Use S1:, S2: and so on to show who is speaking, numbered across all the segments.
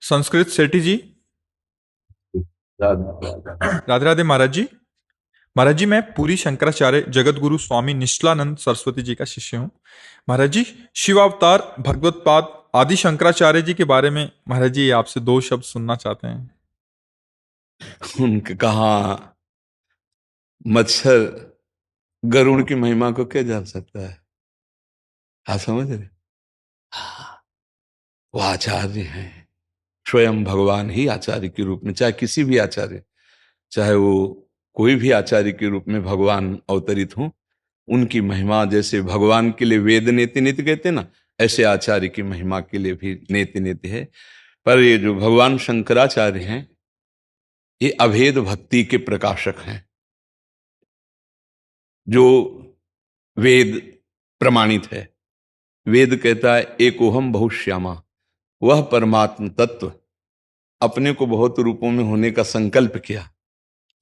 S1: संस्कृत सेठी जी।
S2: राधा
S1: राधे राधे महाराज जी। महाराज जी, मैं पूरी शंकराचार्य जगत गुरु स्वामी निश्चलानंद सरस्वती जी का शिष्य हूँ। महाराज जी, शिव अवतार भगवत पाद आदि शंकराचार्य जी के बारे में महाराज जी आपसे दो शब्द सुनना चाहते हैं।
S2: उनके कहा मच्छर गरुड़ की महिमा को क्या जान सकता है? आप समझ रहे? हाँ, वो आचार्य हैं, स्वयं भगवान ही आचार्य के रूप में, चाहे किसी भी आचार्य, चाहे वो कोई भी आचार्य के रूप में भगवान अवतरित हो, उनकी महिमा जैसे भगवान के लिए वेद नेति नेति कहते हैं ना, ऐसे आचार्य की महिमा के लिए भी नेति नेति है। पर ये जो भगवान शंकराचार्य हैं, ये अभेद भक्ति के प्रकाशक हैं, जो वेद प्रमाणित है। वेद कहता है एकोहम बहुश्यामा, वह परमात्म तत्व अपने को बहुत रूपों में होने का संकल्प किया,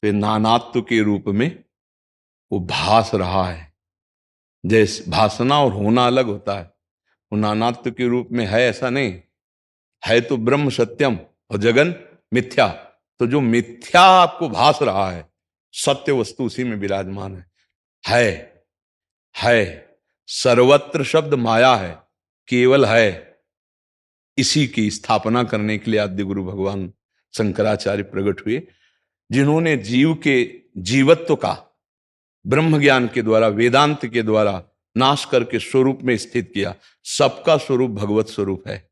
S2: फिर नानात्व के रूप में वो भास रहा है। जैसे भासना और होना अलग होता है, वो नानात्व के रूप में है ऐसा नहीं है, तो ब्रह्म सत्यम और जगन मिथ्या। तो जो मिथ्या आपको भास रहा है, सत्य वस्तु उसी में विराजमान है। है सर्वत्र शब्द माया है, केवल है। इसी की स्थापना करने के लिए आद्य गुरु भगवान शंकराचार्य प्रकट हुए, जिन्होंने जीव के जीवत्व का ब्रह्म ज्ञान के द्वारा, वेदांत के द्वारा नाश करके स्वरूप में स्थित किया। सबका स्वरूप भगवत स्वरूप है।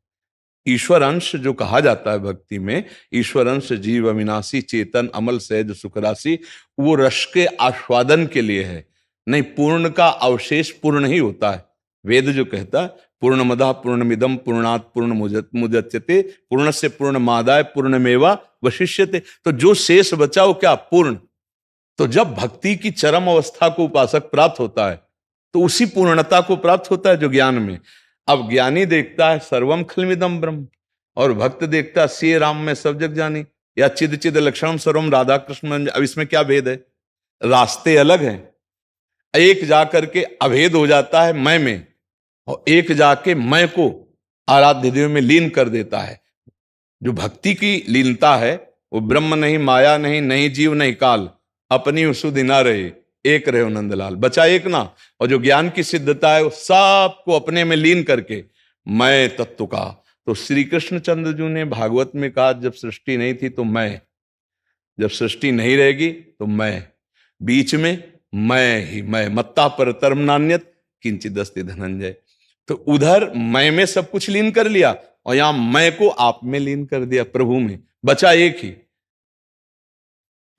S2: ईश्वर अंश जो कहा जाता है भक्ति में, ईश्वर अंश जीव अविनाशी चेतन अमल सहज सुखराशि, वो रस के आस्वादन के लिए है, नहीं पूर्ण का अवशेष पूर्ण ही होता है। वेद जो कहता है पूर्णमदः पूर्णमिदं पूर्णात् पूर्ण मुदच्यते पूर्णस्य पूर्णमादाय पूर्णमेवा वशिष्यते। तो जो शेष बचा वो क्या? पूर्ण। तो जब भक्ति की चरम अवस्था को उपासक प्राप्त होता है, तो उसी पूर्णता को प्राप्त होता है जो ज्ञान में। अब ज्ञानी देखता है सर्वम खलमिदम ब्रह्म, और भक्त देखता है से राम में सब जग जानी, या चिद चिद लक्षणम सर्वम राधा कृष्ण। अब इसमें क्या भेद है? रास्ते अलग हैं। एक जाकर के अभेद हो जाता है मैं में, और एक जाके मैं को आराध्य देव में लीन कर देता है। जो भक्ति की लीनता है, वो ब्रह्म नहीं, माया नहीं, नहीं जीव नहीं काल, अपनी सुधि ना रहे, एक रहे नंदलाल, बचा एक ना। और जो ज्ञान की सिद्धता है, वो सबको अपने में लीन करके मैं तत्व का। तो श्री कृष्ण चंद्र जी ने भागवत में कहा, जब सृष्टि नहीं थी तो मैं, जब सृष्टि नहीं रहेगी तो मैं, बीच में मैं ही मैं, मत्ता पर तरम नान्यत किंचित अस्ति धनंजय। तो उधर मैं में सब कुछ लीन कर लिया, और यहां मैं को आप में लीन कर दिया, प्रभु में, बचा एक ही।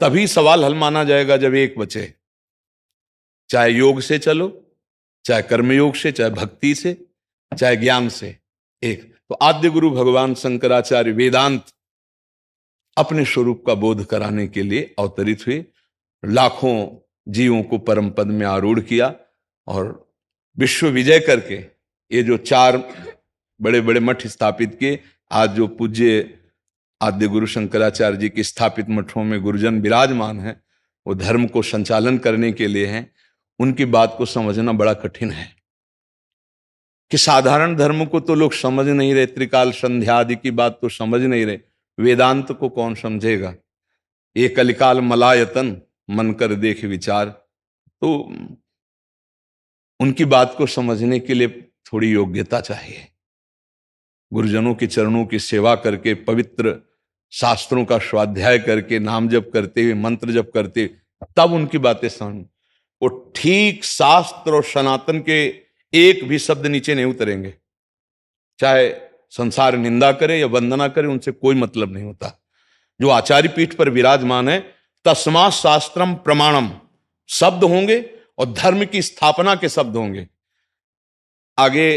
S2: तभी सवाल हल माना जाएगा जब एक बचे। चाहे योग से चलो, चाहे कर्मयोग से, चाहे भक्ति से, चाहे ज्ञान से, एक। तो आद्य गुरु भगवान शंकराचार्य वेदांत अपने स्वरूप का बोध कराने के लिए अवतरित हुए, लाखों जीवों को परम पद में आरूढ़ किया, और विश्व विजय करके ये जो चार बड़े बड़े मठ स्थापित किए। आज जो पूज्य आद्य गुरु शंकराचार्य जी के स्थापित मठों में गुरुजन विराजमान हैं, वो धर्म को संचालन करने के लिए हैं। उनकी बात को समझना बड़ा कठिन है, कि साधारण धर्म को तो लोग समझ नहीं रहे, त्रिकाल संध्या आदि की बात तो समझ नहीं रहे, वेदांत को कौन समझेगा? ये कलिकाल मलायतन, मन कर देख विचार। तो उनकी बात को समझने के लिए थोड़ी योग्यता चाहिए। गुरुजनों के चरणों की सेवा करके, पवित्र शास्त्रों का स्वाध्याय करके, नाम जप करते हुए, मंत्र जप करते हुए, तब उनकी बातें समझ। वो ठीक शास्त्र और सनातन के एक भी शब्द नीचे नहीं उतरेंगे, चाहे संसार निंदा करे या वंदना करे, उनसे कोई मतलब नहीं होता। जो आचार्य पीठ पर विराजमान है, तस्मा शास्त्रम प्रमाणम शब्द होंगे, और धर्म की स्थापना के शब्द होंगे। आगे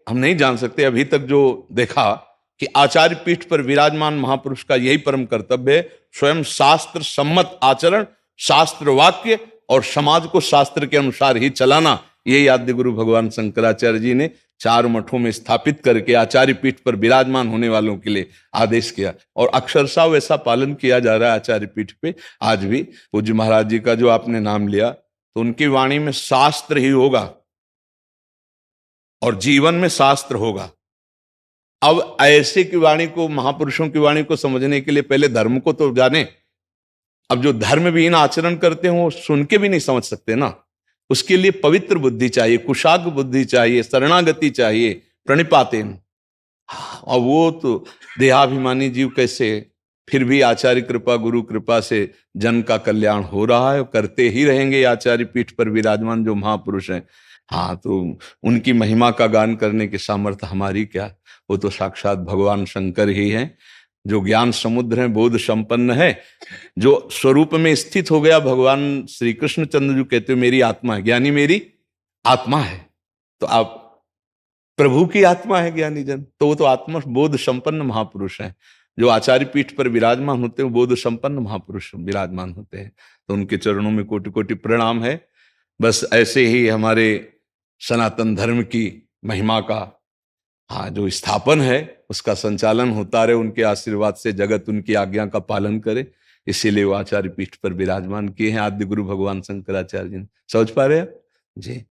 S2: हम नहीं जान सकते। अभी तक जो देखा कि आचार्य पीठ पर विराजमान महापुरुष का यही परम कर्तव्य है, स्वयं शास्त्र सम्मत आचरण, शास्त्र वाक्य और समाज को शास्त्र के अनुसार ही चलाना। यही आद्य गुरु भगवान शंकराचार्य जी ने चार मठों में स्थापित करके आचार्य पीठ पर विराजमान होने वालों के लिए आदेश किया, और अक्षरशः वैसा पालन किया जा रहा है आचार्य पीठ पे आज भी। पूज्य महाराज जी का जो आपने नाम लिया, तो उनकी वाणी में शास्त्र ही होगा, और जीवन में शास्त्र होगा। अब ऐसे की वाणी को, महापुरुषों की वाणी को समझने के लिए पहले धर्म को तो जाने। अब जो धर्मविहीन आचरण करते हैं वो सुन के भी नहीं समझ सकते ना। उसके लिए पवित्र बुद्धि चाहिए, कुशाग्र बुद्धि चाहिए, शरणागति चाहिए, प्रणिपातेन। और वो तो देहाभिमानी जीव कैसे, फिर भी आचार्य कृपा, गुरु कृपा से जन का कल्याण हो रहा है, करते ही रहेंगे आचार्य पीठ पर विराजमान जो महापुरुष हैं। हाँ, तो उनकी महिमा का गान करने की सामर्थ्य हमारी क्या, वो तो साक्षात भगवान शंकर ही हैं, जो ज्ञान समुद्र है, बोध संपन्न है, जो स्वरूप में स्थित हो गया। भगवान श्री कृष्ण चंद्र जो कहते हो मेरी आत्मा है, ज्ञानी मेरी आत्मा है। तो आप प्रभु की आत्मा है ज्ञानी जन, तो वो तो आत्मा बोध संपन्न महापुरुष हैं। जो आचार्य पीठ पर विराजमान होते हैं बोध संपन्न महापुरुष विराजमान होते हैं। तो उनके चरणों में कोटि कोटि प्रणाम है। बस ऐसे ही हमारे सनातन धर्म की महिमा का हाँ जो स्थापन है उसका संचालन होता रहे, उनके आशीर्वाद से जगत उनकी आज्ञा का पालन करे। इसीलिए वो आचार्य पीठ पर विराजमान किए हैं आद्य गुरु भगवान शंकराचार्य जी। समझ पा रहे हैं जी।